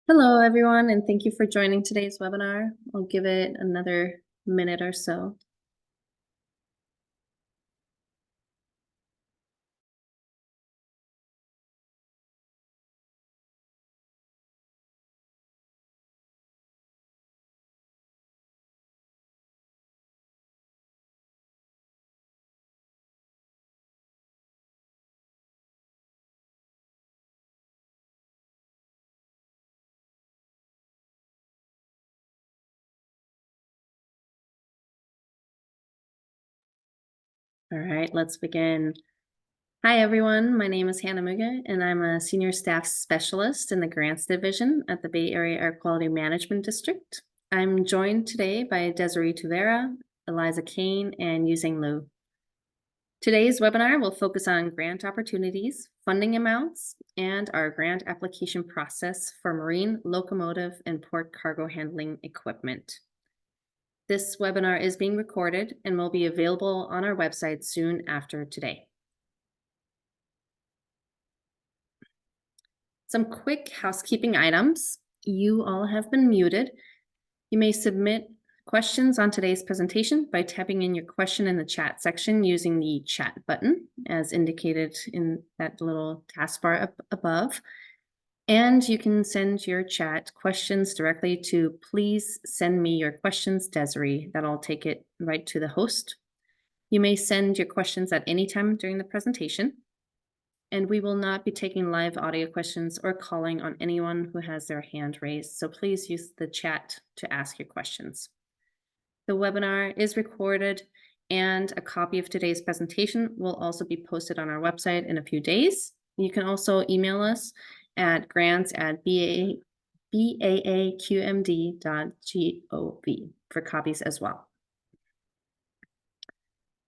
Hello, everyone, and thank you for joining today's webinar. I'll give it another minute or so. All right, let's begin. Hi, everyone. My name is Hannah Muga, and I'm a Senior Staff Specialist in the Grants Division at the Bay Area Air Quality Management District. I'm joined today by Desiree Tuvera, Eliza Kane, and Yuzeng Liu. Today's webinar will focus on grant opportunities, funding amounts, and our grant application process for marine, locomotive, and port cargo handling equipment. This webinar is being recorded and will be available on our website soon after today. Some quick housekeeping items. You all have been muted. You may submit questions on today's presentation by typing in your question in the chat section using the chat button as indicated in that little taskbar up above. And you can send your chat questions directly to please send me your questions, Desiree. That'll take it right to the host. You may send your questions at any time during the presentation, and we will not be taking live audio questions or calling on anyone who has their hand raised, so please use the chat to ask your questions. The webinar is recorded, and a copy of today's presentation will also be posted on our website in a few days. You can also email us at grants@baaqmd.gov for copies as well.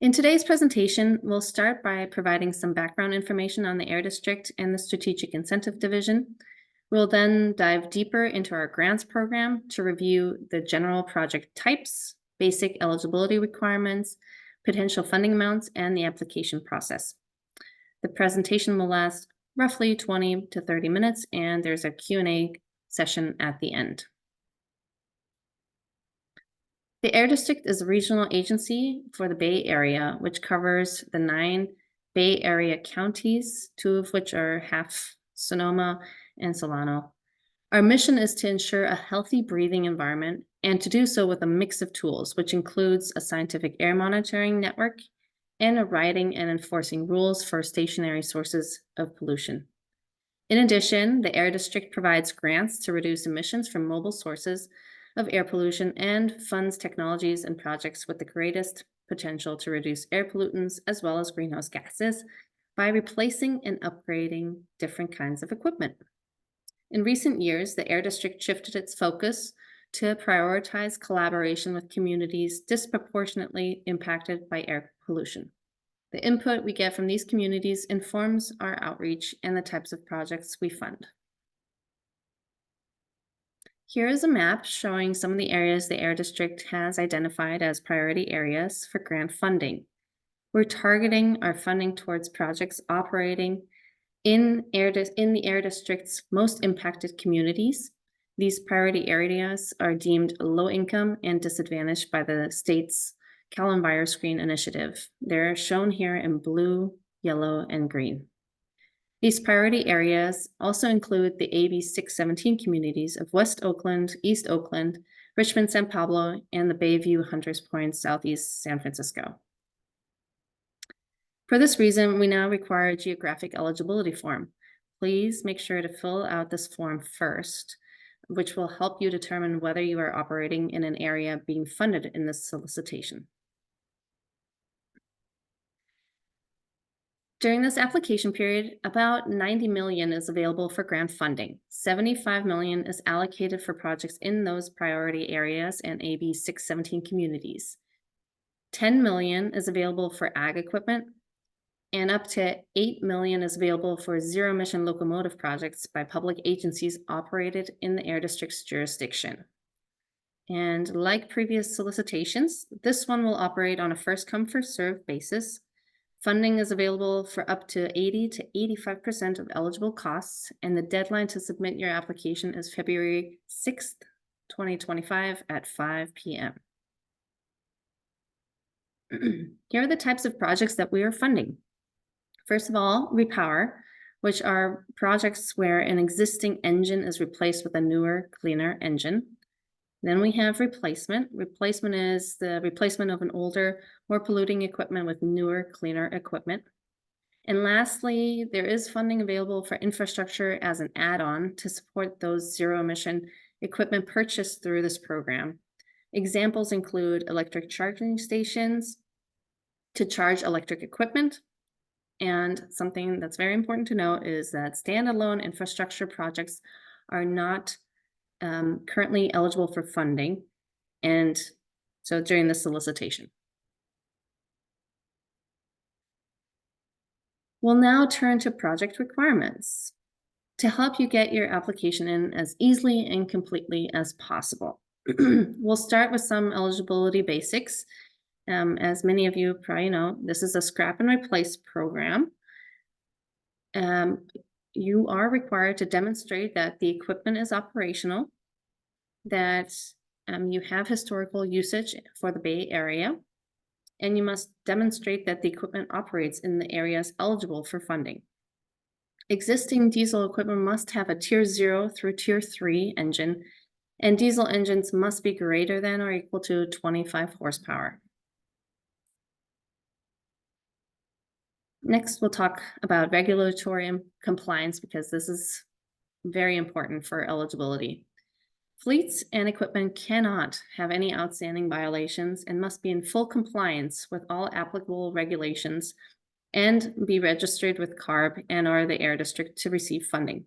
In today's presentation, we'll start by providing some background information on the Air District and the Strategic Incentive Division. We'll then dive deeper into our grants program to review the general project types, basic eligibility requirements, potential funding amounts, and the application process. The presentation will last roughly 20 to 30 minutes, and there's a Q&A session at the end. The Air District is a regional agency for the Bay Area, which covers the 9 Bay Area counties, 2 of which are half Sonoma and Solano. Our mission is to ensure a healthy breathing environment and to do so with a mix of tools, which includes a scientific air monitoring network and a writing and enforcing rules for stationary sources of pollution. In addition, the Air District provides grants to reduce emissions from mobile sources of air pollution and funds technologies and projects with the greatest potential to reduce air pollutants as well as greenhouse gases by replacing and upgrading different kinds of equipment. In recent years, the Air District shifted its focus to prioritize collaboration with communities disproportionately impacted by air pollution. The input we get from these communities informs our outreach and the types of projects we fund. Here is a map showing some of the areas the Air District has identified as priority areas for grant funding. We're targeting our funding towards projects operating in the Air District's most impacted communities. These priority areas are deemed low income and disadvantaged by the state's Cal EnviroScreen initiative. They're shown here in blue, yellow, and green. These priority areas also include the AB 617 communities of West Oakland, East Oakland, Richmond, San Pablo, and the Bayview Hunters Point, Southeast San Francisco. For this reason, we now require a geographic eligibility form. Please make sure to fill out this form first, which will help you determine whether you are operating in an area being funded in this solicitation. During this application period, about $90 million is available for grant funding. $75 million is allocated for projects in those priority areas and AB 617 communities. $10 million is available for ag equipment, and up to $8 million is available for zero-emission locomotive projects by public agencies operated in the Air District's jurisdiction. And like previous solicitations, this one will operate on a first-come, first-served basis. Funding is available for up to 80 to 85% of eligible costs, and the deadline to submit your application is February 6th, 2025 at 5 p.m. Here are the types of projects that we are funding. First of all, repower, which are projects where an existing engine is replaced with a newer, cleaner engine. Then we have replacement. Replacement is the replacement of an older, more polluting equipment with newer, cleaner equipment. And lastly, there is funding available for infrastructure as an add-on to support those zero-emission equipment purchased through this program. Examples include electric charging stations to charge electric equipment. And something that's very important to note is that standalone infrastructure projects are not currently eligible for funding, and so during the solicitation. We'll now turn to project requirements to help you get your application in as easily and completely as possible. We'll start with some eligibility basics. As many of you probably know, this is a scrap and replace program. You are required to demonstrate that the equipment is operational, that you have historical usage for the Bay Area, and you must demonstrate that the equipment operates in the areas eligible for funding. Existing diesel equipment must have a Tier 0 through Tier 3 engine, and diesel engines must be greater than or equal to 25 horsepower. Next, we'll talk about regulatory compliance because this is very important for eligibility. Fleets and equipment cannot have any outstanding violations and must be in full compliance with all applicable regulations and be registered with CARB and/or the Air District to receive funding.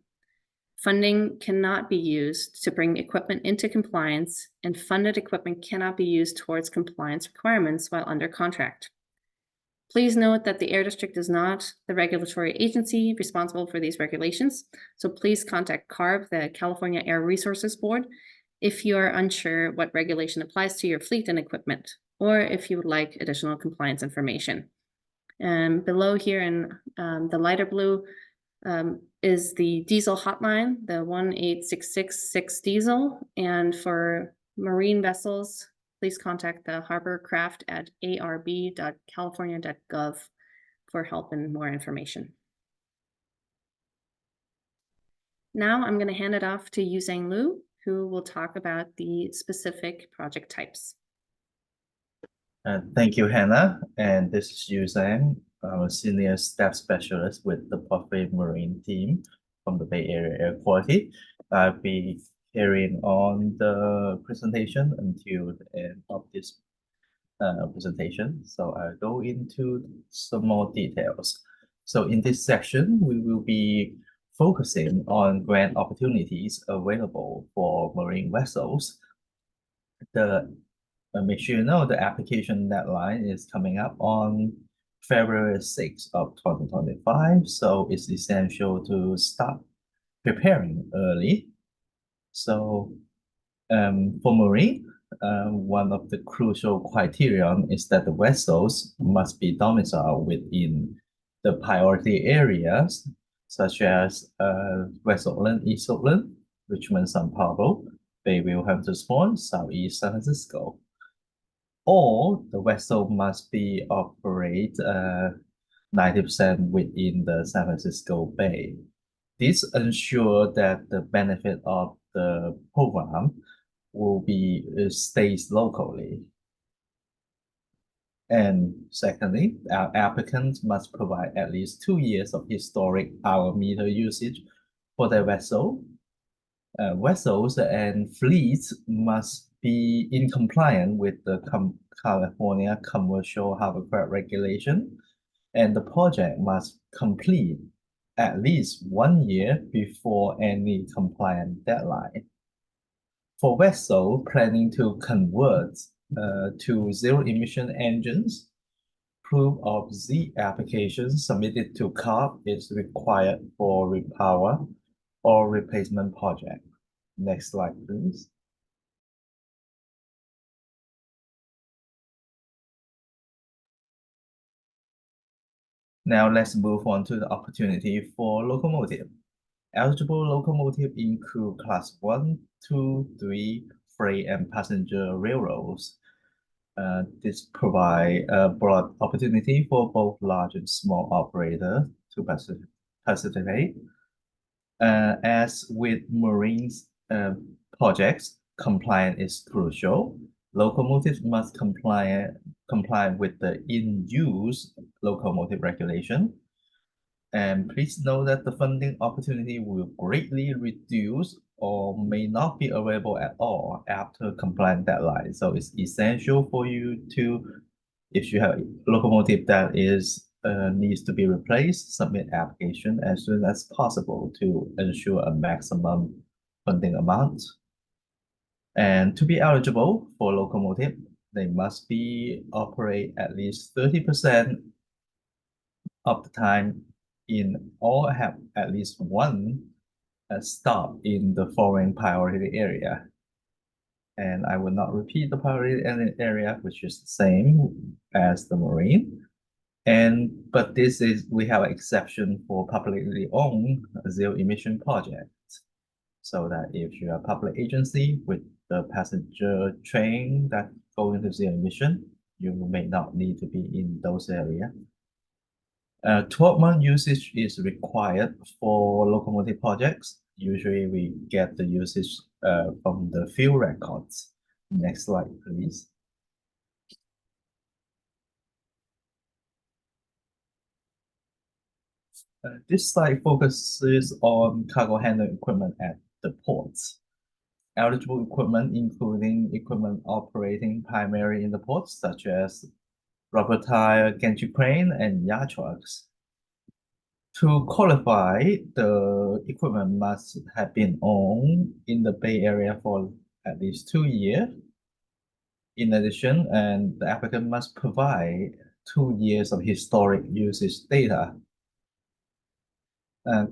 Funding cannot be used to bring equipment into compliance, and funded equipment cannot be used towards compliance requirements while under contract. Please note that the Air District is not the regulatory agency responsible for these regulations, so please contact CARB, the California Air Resources Board, if you are unsure what regulation applies to your fleet and equipment, or if you would like additional compliance information. Below here in the lighter blue is the diesel hotline, the 18666 diesel, and for marine vessels, please contact the Harborcraft at arb.california.gov for help and more information. Now I'm going to hand it off to Yuzhang Liu, who will talk about the specific project types. Thank you, Hannah. And this is Yuzhang, our Senior Staff Specialist with the Portrait Marine team from the Bay Area Air Quality. I'll be carrying on the presentation until the end of this presentation. So I'll go into some more details. So in this section, we will be focusing on grant opportunities available for marine vessels. Make sure you know the application deadline is coming up on February 6th of 2025. So it's essential to start preparing early. So for marine, one of the crucial criterion is that the vessels must be domiciled within the priority areas, such as West Oakland, East Oakland, Richmond, São Paulo, Bayview, Hamptons Point, Southeast San Francisco. Or the vessel must be operate 90% within the San Francisco Bay. This ensures that the benefit of the program will be stays locally. And secondly, our applicants must provide at least 2 years of historic hour meter usage for their vessel. Vessels and fleets must be in compliance with the California Commercial Hovercraft Regulation, and the project must complete at least 1 year before any compliance deadline. For vessels planning to convert to zero-emission engines, proof of Z application submitted to CARB is required for repower or replacement project. Next slide, please. Now let's move on to the opportunity for locomotive. Eligible locomotive include class 1, 2, 3, freight and passenger railroads. This provide a broad opportunity for both large and small operators to participate. As with marine projects, compliance is crucial. Locomotives must comply with the in-use locomotive regulation. And please note that the funding opportunity will greatly reduce or may not be available at all after compliance deadline. So it's essential for you to, if you have a locomotive that is needs to be replaced, submit application as soon as possible to ensure a maximum funding amount. And to be eligible for locomotive, they must be operate at least 30% of the time in or have at least one stop in the following priority area. And I will not repeat the priority area, which is the same as the marine. But we have an exception for publicly owned zero emission projects. So that if you are a public agency with the passenger train that go into zero emission, you may not need to be in those areas. 12-month usage is required for locomotive projects. Usually we get the usage from the field records. Next slide, please. This slide focuses on cargo handling equipment at the ports. Eligible equipment including equipment operating primarily in the ports, such as rubber tire, gantry crane, and yard trucks. To qualify, the equipment must have been owned in the Bay Area for at least 2 years. In addition, the applicant must provide 2 years of historic usage data.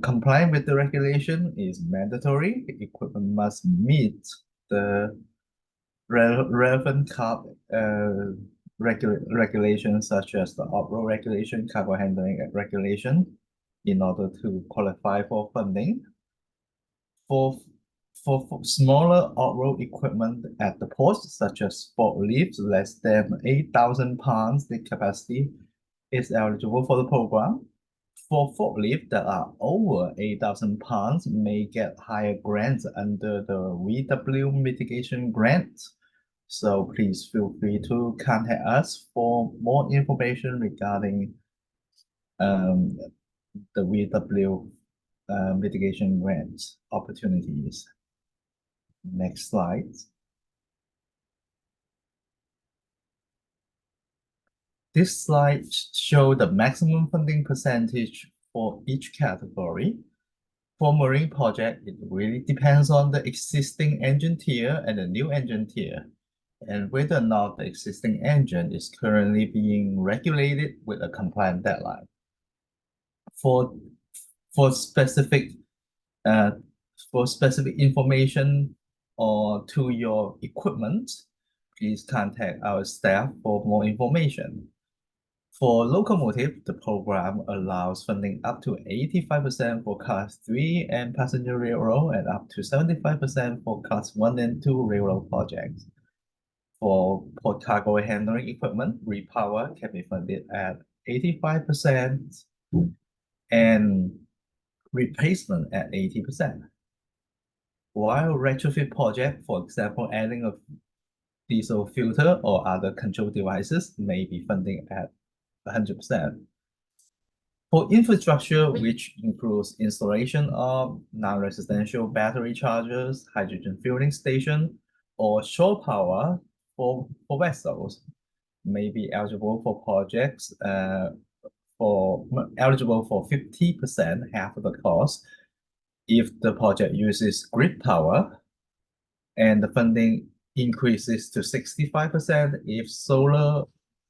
Complying with the regulation is mandatory. Equipment must meet the relevant regulations such as the off-road regulation, cargo handling regulation, in order to qualify for funding. For smaller off-road equipment at the ports, such as forklifts less than 8,000 pounds the capacity, is eligible for the program. For forklifts that are over 8,000 pounds may get higher grants under the VW mitigation grant. So please feel free to contact us for more information regarding the VW mitigation grants opportunities. Next slide. This slide shows the maximum funding percentage for each category. For marine project, it really depends on the existing engine tier and the new engine tier, and whether or not the existing engine is currently being regulated with a compliant deadline. For specific information or to your equipment, please contact our staff for more information. For locomotive, the program allows funding up to 85% for Class 3 and passenger railroad and up to 75% for Class 1 and 2 railroad projects. For port cargo handling equipment, repower can be funded at 85% and replacement at 80%. While retrofit project, for example, adding a diesel filter or other control devices may be funding at 100%. For infrastructure, which includes installation of non-residential battery chargers, hydrogen fueling station, or shore power for vessels, may be eligible for projects eligible for 50%, half of the cost, if the project uses grid power, and the funding increases to 65% if solar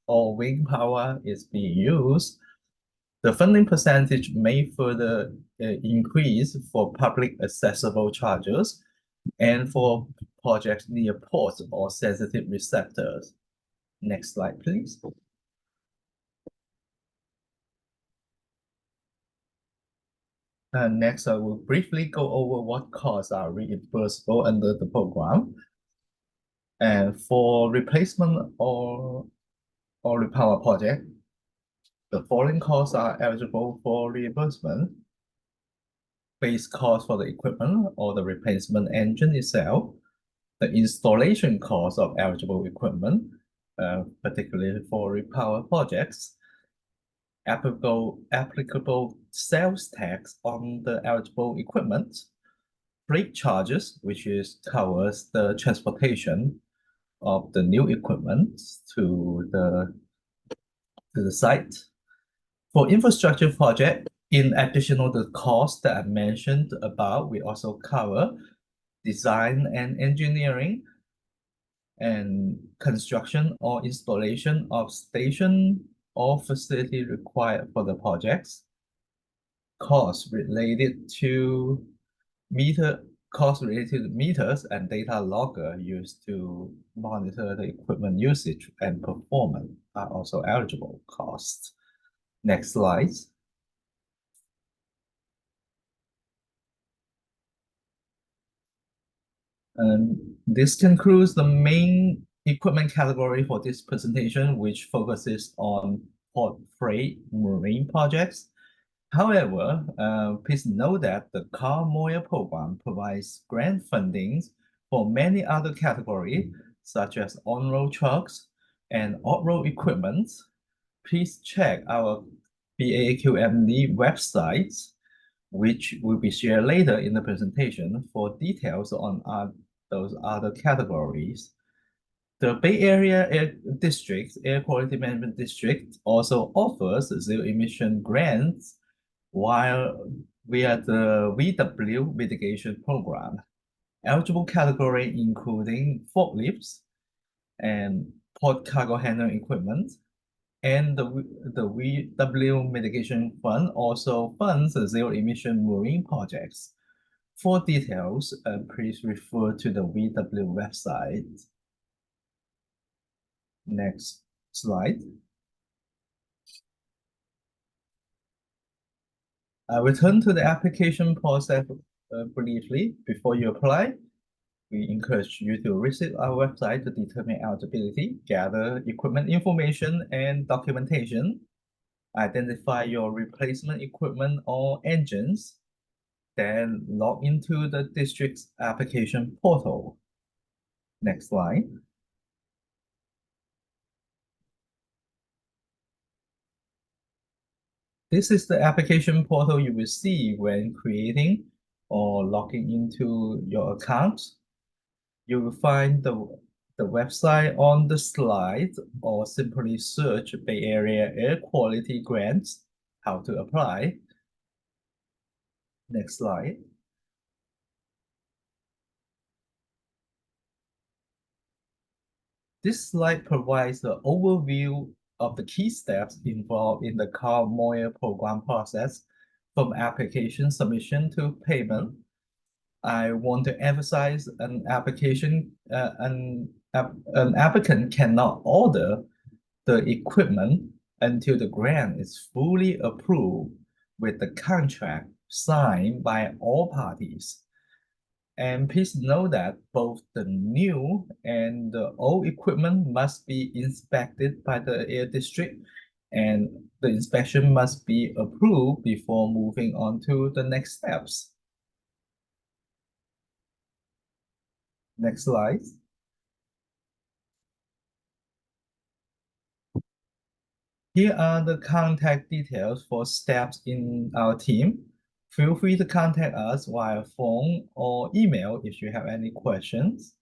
or wind power is being used. The funding percentage may further increase for public accessible chargers and for projects near ports or sensitive receptors. Next slide, please. Next, I will briefly go over what costs are reimbursable under the program. And for replacement or repower project, the following costs are eligible for reimbursement. Base cost for the equipment or the replacement engine itself, the installation cost of eligible equipment, particularly for repower projects, applicable sales tax on the eligible equipment, freight charges, which covers the transportation of the new equipment to the site. For infrastructure project, in addition to the cost that I mentioned above, we also cover design and engineering and construction or installation of station or facility required for the projects. Costs related to meters and data logger used to monitor the equipment usage and performance are also eligible costs. Next slide. And this concludes the main equipment category for this presentation, which focuses on port freight marine projects. However, please note that the Car Moya program provides grant funding for many other categories, such as on-road trucks and off-road equipment. Please check our BAQMD website, which will be shared later in the presentation for details on those other categories. The Bay Area Air Quality Management District also offers zero-emission grants via the VW mitigation program. Eligible category including forklifts and port cargo handling equipment, and the VW mitigation fund also funds zero-emission marine projects. For details, please refer to the VW website. Next slide. I return to the application process briefly before you apply. We encourage you to visit our website to determine eligibility, gather equipment information and documentation, identify your replacement equipment or engines, then log into the district's application portal. Next slide. This is the application portal you will see when creating or logging into your account. You will find the website on the slide or simply search Bay Area Air Quality Grants, how to apply. Next slide. This slide provides the overview of the key steps involved in the Car Moya program process from application submission to payment. I want to emphasize an applicant cannot order the equipment until the grant is fully approved with the contract signed by all parties. And please note that both the new and the old equipment must be inspected by the air district, and the inspection must be approved before moving on to the next steps. Next slide. Here are the contact details for steps in our team. Feel free to contact us via phone or email if you have any questions.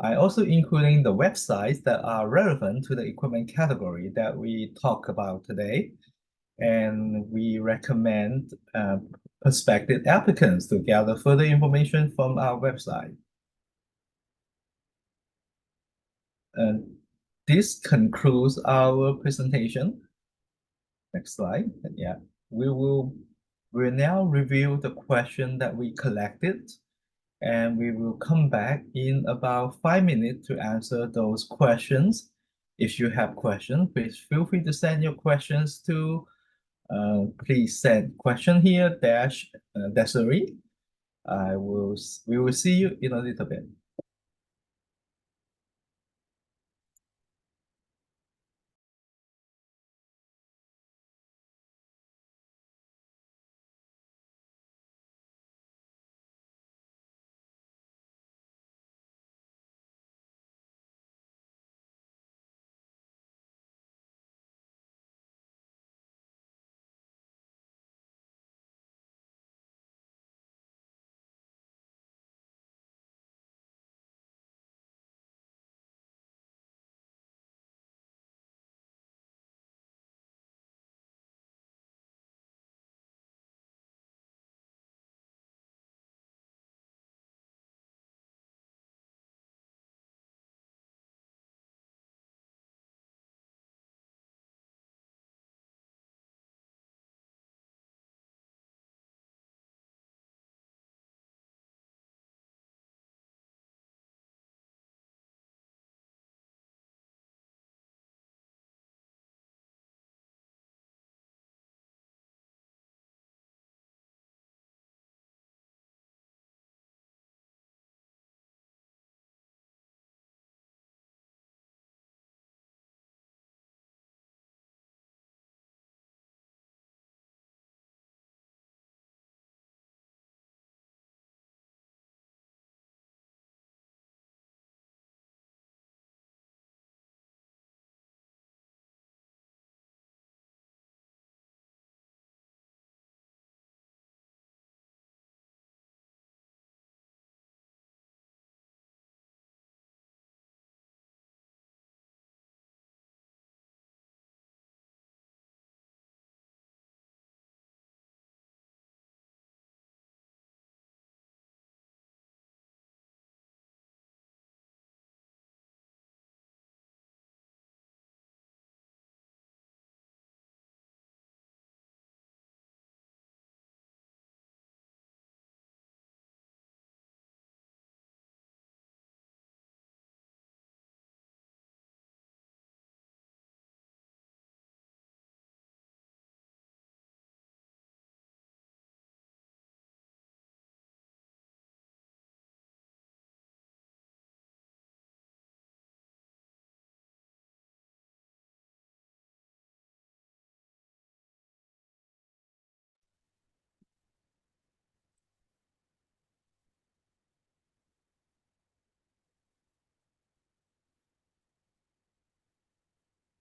I also including the websites that are relevant to the equipment category that we talk about today. And we recommend prospective applicants to gather further information from our website. And this concludes our presentation. Next slide. Yeah, we'll now review the question that we collected, and we will come back in about 5 minutes to answer those questions. If you have questions, please feel free to send your questions to please send question here Desiree. We will see you in a little bit.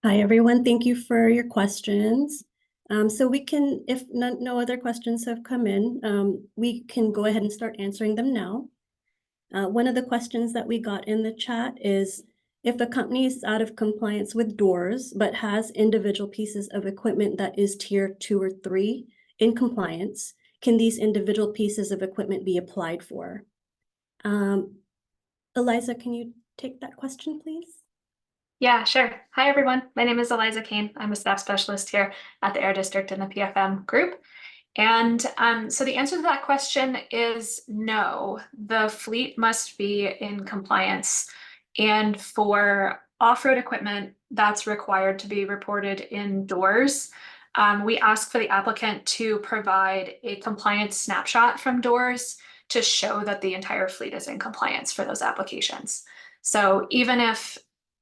Hi, everyone. Thank you for your questions. So we can, if no other questions have come in, we can go ahead and start answering them now. One of the questions that we got in the chat is, if the company is out of compliance with doors, but has individual pieces of equipment that is tier 2 or 3 in compliance, can these individual pieces of equipment be applied for? Eliza, can you take that question, please? Yeah, sure. Hi, everyone. My name is Eliza Kane. I'm a staff specialist here at the Air District in the PFM group. And so the answer to that question is no. The fleet must be in compliance. And for off-road equipment, that's required to be reported indoors. We ask for the applicant to provide a compliance snapshot from doors to show that the entire fleet is in compliance for those applications. So even if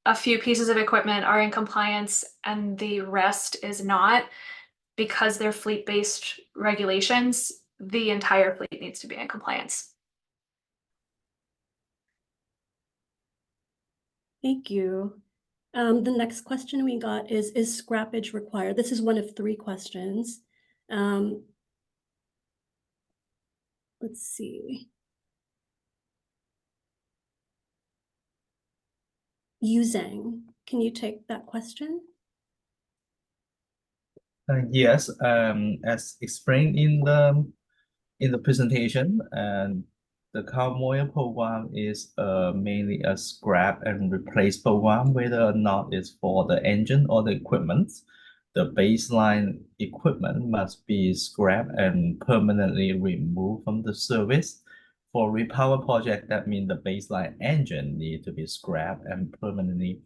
a few pieces of equipment are in compliance and the rest is not, because they're fleet-based regulations, the entire fleet needs to be in compliance. Thank you. The next question we got is scrappage required? This is one of 3 questions. Let's see. Yu Zhang, can you take that question? Yes, as explained in the presentation, and the Cowboy program is mainly a scrap and replace program, whether or not it's for the engine or the equipment. The baseline equipment must be scrapped and permanently removed from the service. For repower project, that means the baseline engine need to be scrapped and permanently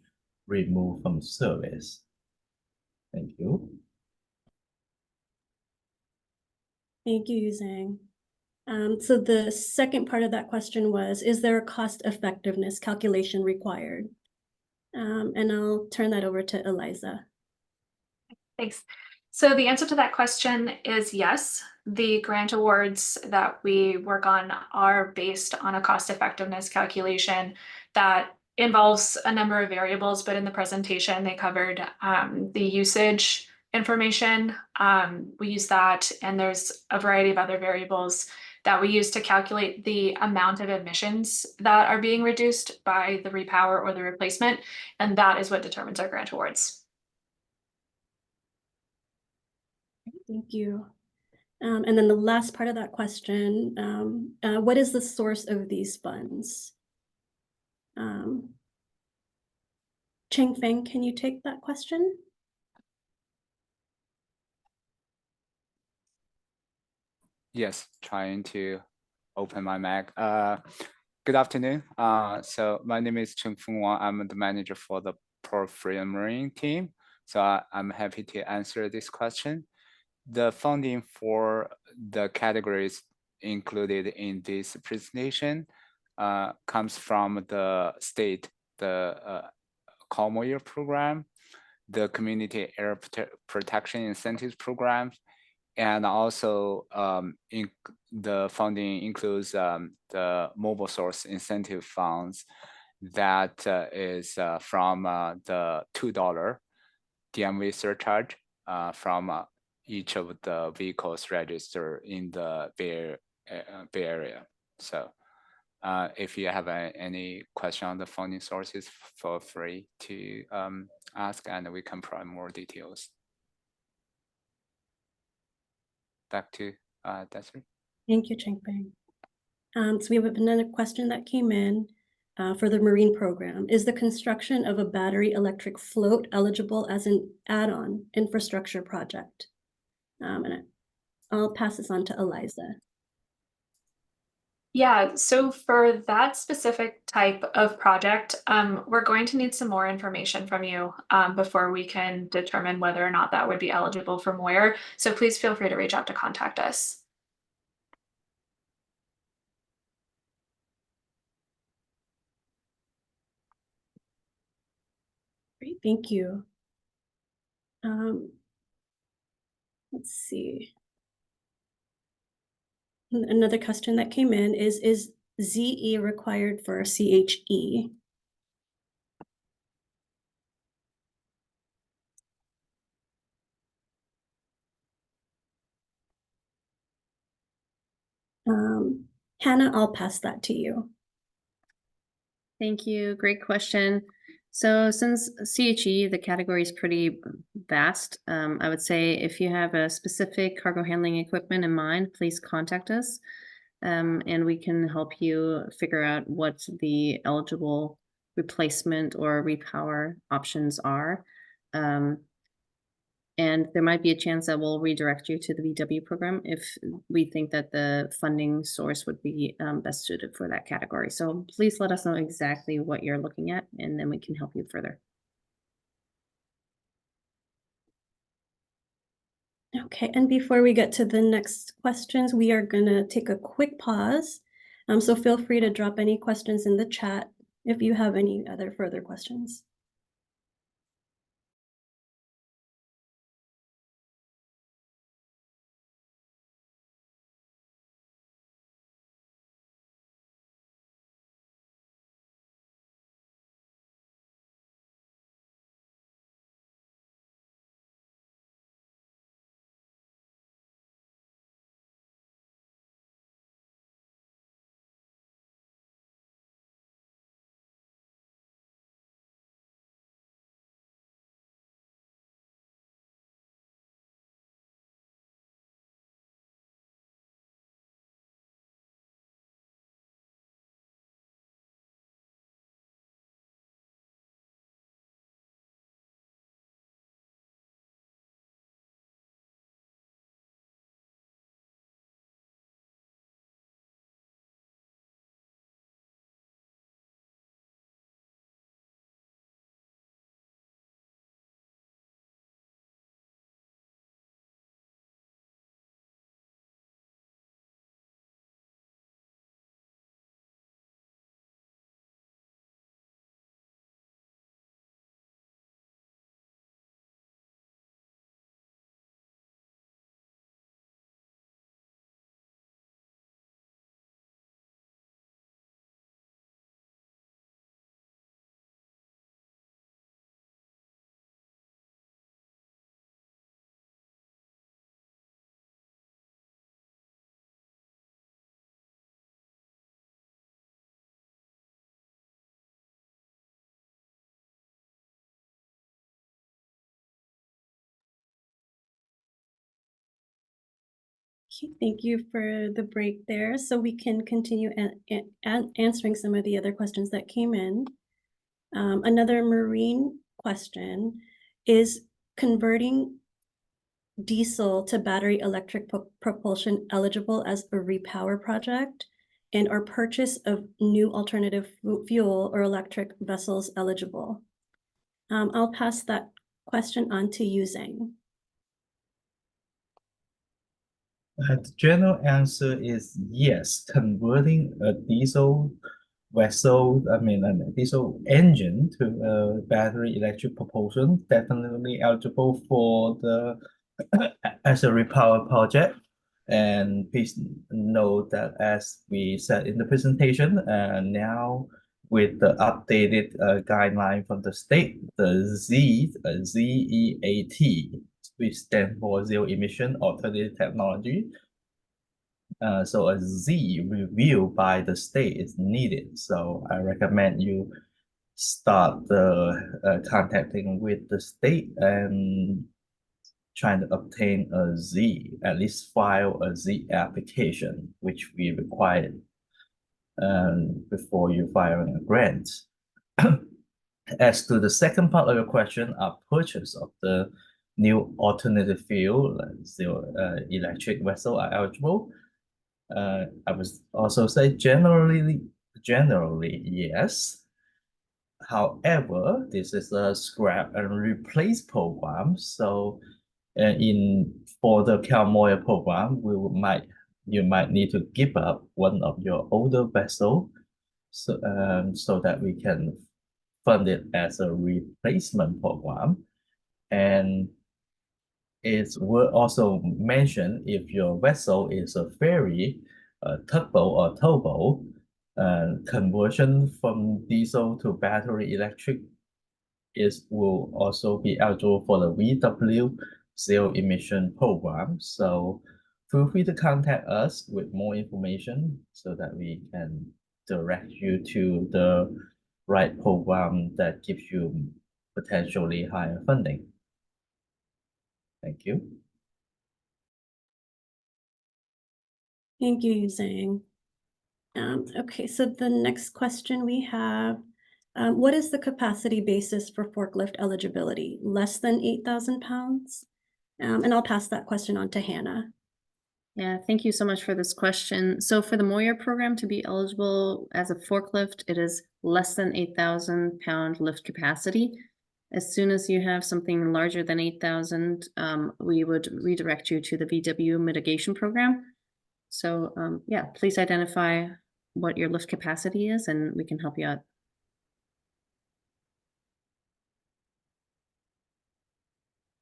removed from service. Thank you. Thank you, Yu Zhang. So the second part of that question was, is there a cost effectiveness calculation required? And I'll turn that over to Eliza. Thanks. So the answer to that question is yes. The grant awards that we work on are based on a cost effectiveness calculation that involves a number of variables, but in the presentation, they covered the usage information. We use that, and there's a variety of other variables that we use to calculate the amount of emissions that are being reduced by the repower or the replacement, and that is what determines our grant awards. Thank you. And then the last part of that question, what is the source of these funds? Cheng Feng, can you take that question? Yes, trying to open my mic. Good afternoon. So my name is Cheng Feng Wang. I'm the manager for the Porphyry Marine team. So I'm happy to answer this question. The funding for the categories included in this presentation comes from the state, the Calm Air program, the Community Air Protection Incentives programs, and also the funding includes the mobile source incentive funds that is from the $2 DMV surcharge from each of the vehicles registered in the Bay Area. So if you have any question on the funding sources, feel free to ask and we can provide more details. Back to Desiree. Thank you, Cheng Feng. So we have another question that came in for the marine program. Is the construction of a battery electric float eligible as an add-on infrastructure project? And I'll pass this on to Eliza. Yeah, so for that specific type of project, we're going to need some more information from you before we can determine whether or not that would be eligible from where. So please feel free to reach out to contact us. Great, thank you. Let's see. Another question that came in is ZE required for CHE? Hannah, I'll pass that to you. Thank you. Great question. So since CHE, the category is pretty vast, I would say if you have a specific cargo handling equipment in mind, please contact us. And we can help you figure out what the eligible replacement or repower options are. And there might be a chance that we'll redirect you to the VW program if we think that the funding source would be best suited for that category. So please let us know exactly what you're looking at, and then we can help you further. Okay, and before we get to the next questions, we are gonna take a quick pause. So feel free to drop any questions in the chat if you have any other further questions. Okay, thank you for the break there. So we can continue answering some of the other questions that came in. Another marine question is converting diesel to battery electric propulsion eligible as a repower project? And are purchase of new alternative fuel or electric vessels eligible? I'll pass that question on to you, Zhang. The general answer is yes. Converting a diesel vessel, a diesel engine to a battery electric propulsion, definitely eligible for the as a repower project. And please note that as we said in the presentation, now with the updated guideline from the state, the ZEAT, which stands for Zero Emission Alternative Technology. So a Z review by the state is needed. So I recommend you start the contacting with the state and trying to obtain a Z, at least file a Z application, which we require before you filing a grant. As to the second part of your question, our purchase of the new alternative fuel, zero electric vessel are eligible. I would also say generally yes. However, this is a scrap and replace program. So for the Calmoya program, you might need to give up one of your older vessel so that we can fund it as a replacement program. And it's worth also mention if your vessel is a ferry, tugboat or towboat, conversion from diesel to battery electric will also be eligible for the VW zero emission program. So feel free to contact us with more information so that we can direct you to the right program that gives you potentially higher funding. Thank you. Thank you, Zhang. Okay, so the next question we have, what is the capacity basis for forklift eligibility? Less than 8,000 pounds? And I'll pass that question on to Hannah. Yeah, thank you so much for this question. So for the Moyer program to be eligible as a forklift, it is less than 8,000 pound lift capacity. As soon as you have something larger than 8,000, we would redirect you to the VW mitigation program. So yeah, please identify what your lift capacity is and we can help you out.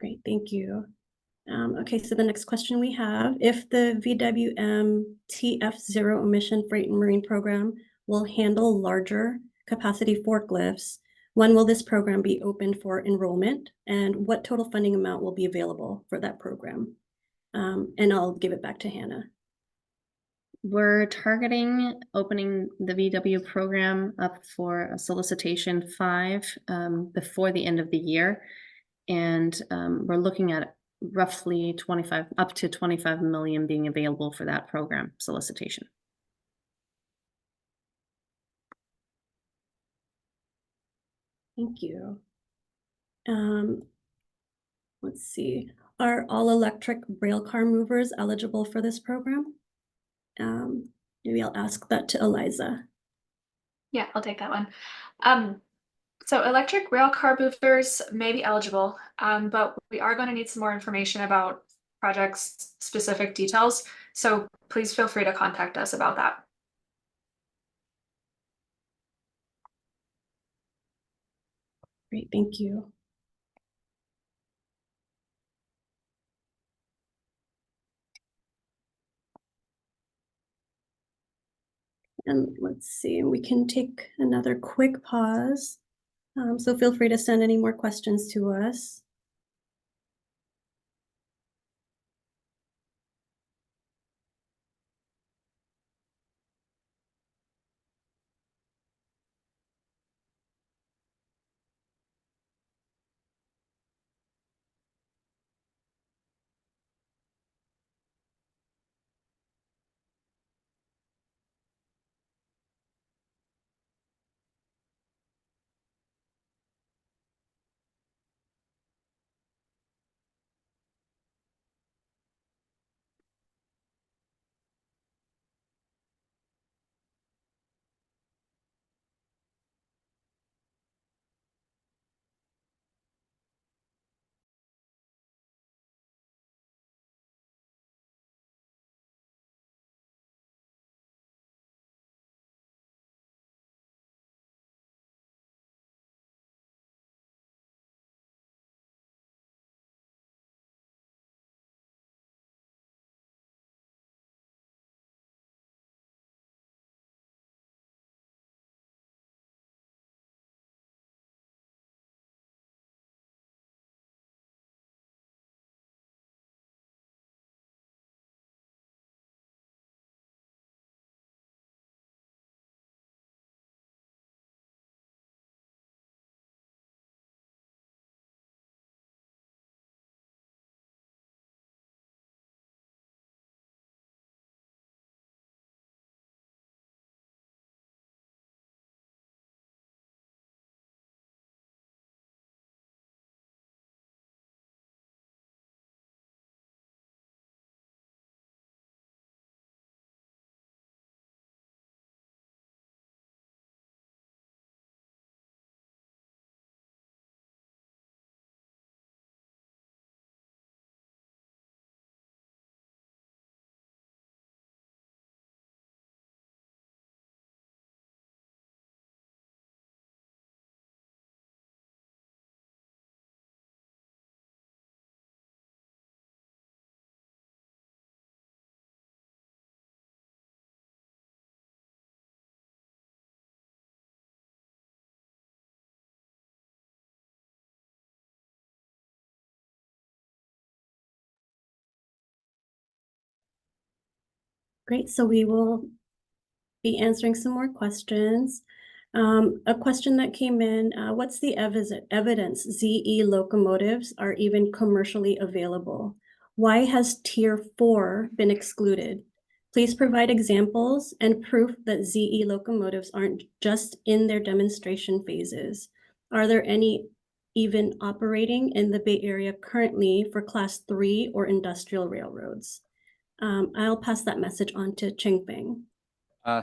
Great, thank you. Okay, so the next question we have, if the VWM TF zero emission freight and marine program will handle larger capacity forklifts, when will this program be open for enrollment? And what total funding amount will be available for that program? And I'll give it back to Hannah. We're targeting opening the VW program up for a solicitation 5 before the end of the year. And we're looking at roughly up to 25 million being available for that program solicitation. Thank you. Let's see. Are all electric rail car movers eligible for this program? Maybe I'll ask that to Eliza. Yeah, I'll take that one. So electric rail car movers may be eligible, but we are going to need some more information about projects' specific details. So please feel free to contact us about that. Great, thank you. And let's see, we can take another quick pause. So feel free to send any more questions to us. Great, so we will be answering some more questions. A question that came in, what's the evidence ZE locomotives are even commercially available? Why has Tier 4 been excluded? Please provide examples and proof that ZE locomotives aren't just in their demonstration phases. Are there any even operating in the Bay Area currently for Class 3 or industrial railroads? I'll pass that message on to Chengfeng.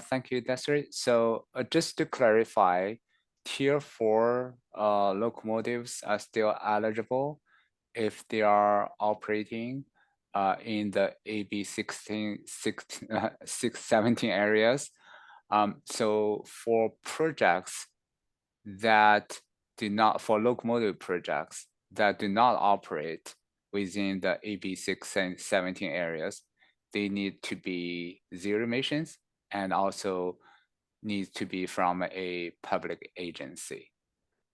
Thank you, Desiree. So just to clarify, Tier 4 locomotives are still eligible if they are operating in the AB 617 areas. So for projects that do not, for locomotive projects that do not operate within the AB 617 areas, they need to be zero emissions and also needs to be from a public agency.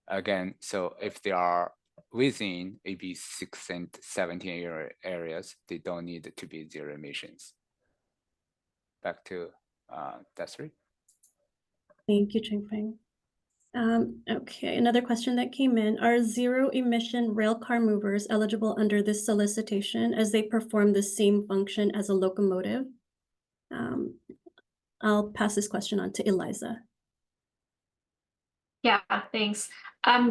Again, so if they are within AB 617 areas, they don't need to be zero emissions. Back to Desiree. Thank you, Chengfeng. Okay, another question that came in. Are zero emission rail car movers eligible under this solicitation as they perform the same function as a locomotive? I'll pass this question on to Eliza. Yeah, thanks.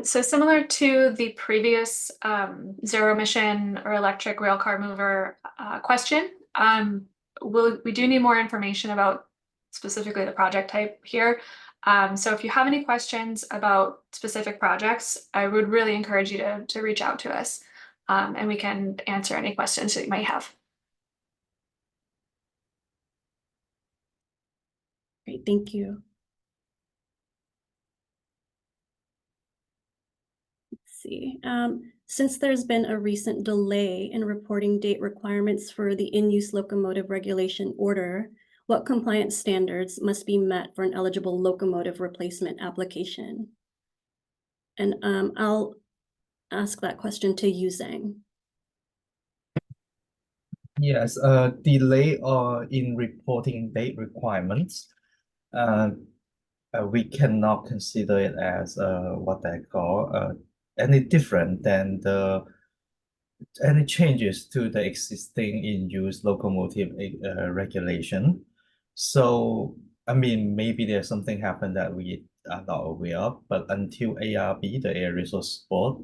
So similar to the previous zero emission or electric railcar mover question, we do need more information about specifically the project type here. So if you have any questions about specific projects, I would really encourage you to reach out to us and we can answer any questions that you might have. Great, thank you. Let's see. Since there's been a recent delay in reporting date requirements for the in-use locomotive regulation order, what compliance standards must be met for an eligible locomotive replacement application? And I'll ask that question to Yu Zhang. Yes, delay in reporting date requirements. We cannot consider it as what they call any different than any changes to the existing in-use locomotive regulation. So, I mean, maybe there's something happened that we are not aware of, but until ARB, the Air Resource Board,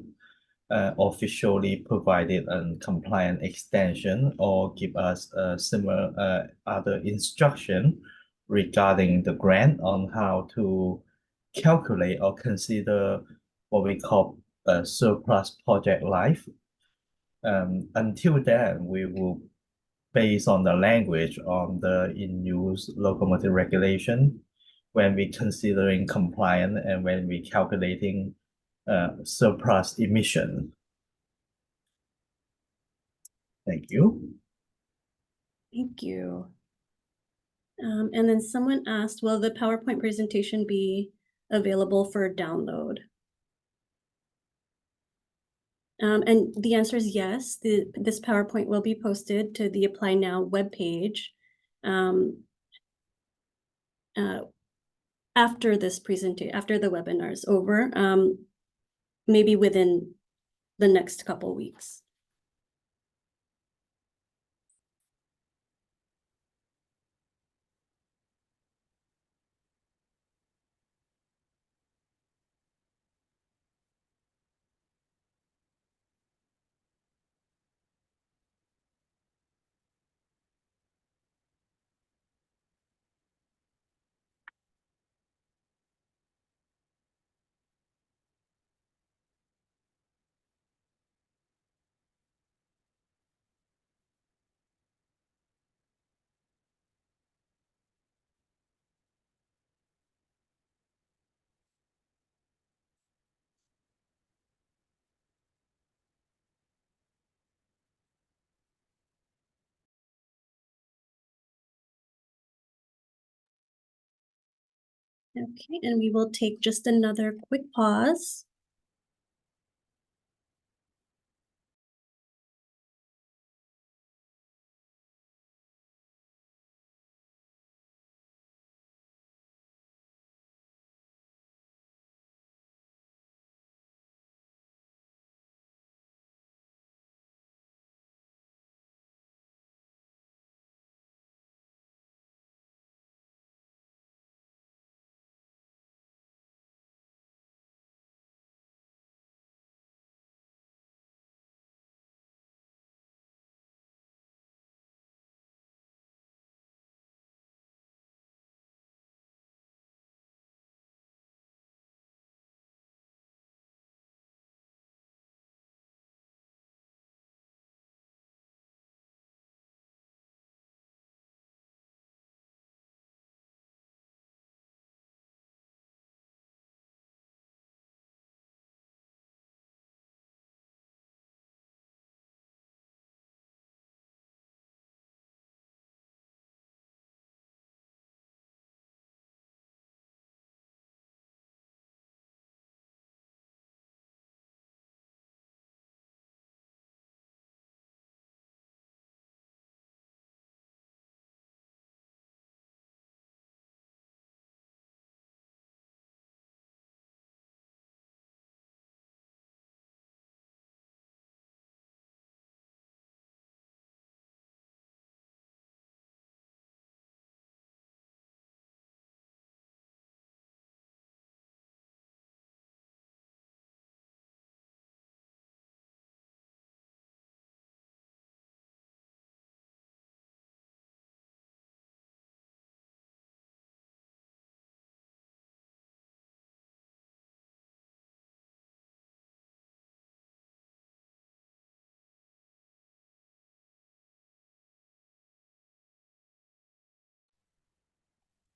officially provided a compliant extension or give us a similar other instruction regarding the grant on how to calculate or consider what we call surplus project life. Until then, we will, based on the language on the in-use locomotive regulation, when we considering compliant and when we calculating surplus emission. Thank you. Thank you. And then someone asked, will the PowerPoint presentation be available for download? And the answer is yes. This PowerPoint will be posted to the Apply Now webpage after this presentation, after the webinar is over, maybe within the next couple weeks. Okay, and we will take just another quick pause.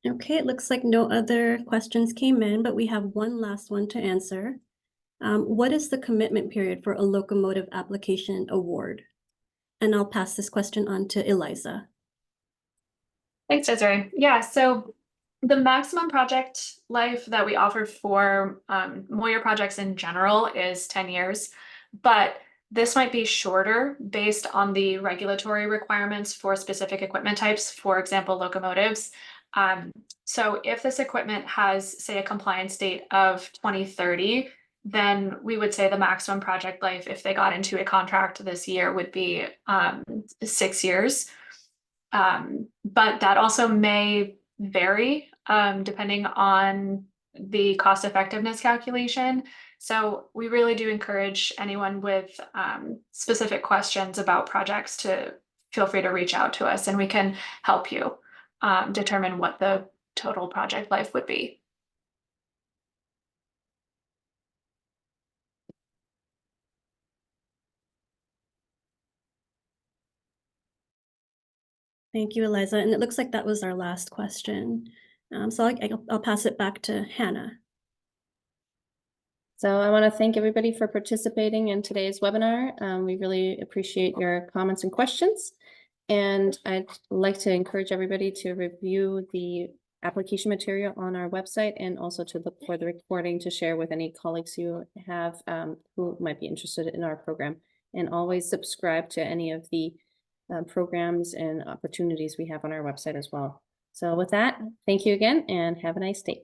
Okay, it looks like no other questions came in, but we have one last one to answer. What is the commitment period for a locomotive application award? And I'll pass this question on to Eliza. Thanks, Desiree. Yeah, so the maximum project life that we offer for Moyer projects in general is 10 years, but this might be shorter based on the regulatory requirements for specific equipment types, for example, locomotives. So if this equipment has, say, a compliance date of 2030, then we would say the maximum project life, if they got into a contract this year, would be 6 years. But that also may vary depending on the cost effectiveness calculation. So we really do encourage anyone with specific questions about projects to feel free to reach out to us and we can help you determine what the total project life would be. Thank you, Eliza. And it looks like that was our last question. So I'll pass it back to Hannah. So I want to thank everybody for participating in today's webinar. We really appreciate your comments and questions. And I'd like to encourage everybody to review the application material on our website and also to look for the recording to share with any colleagues you have who might be interested in our program. And always subscribe to any of the programs and opportunities we have on our website as well. So with that, thank you again and have a nice day.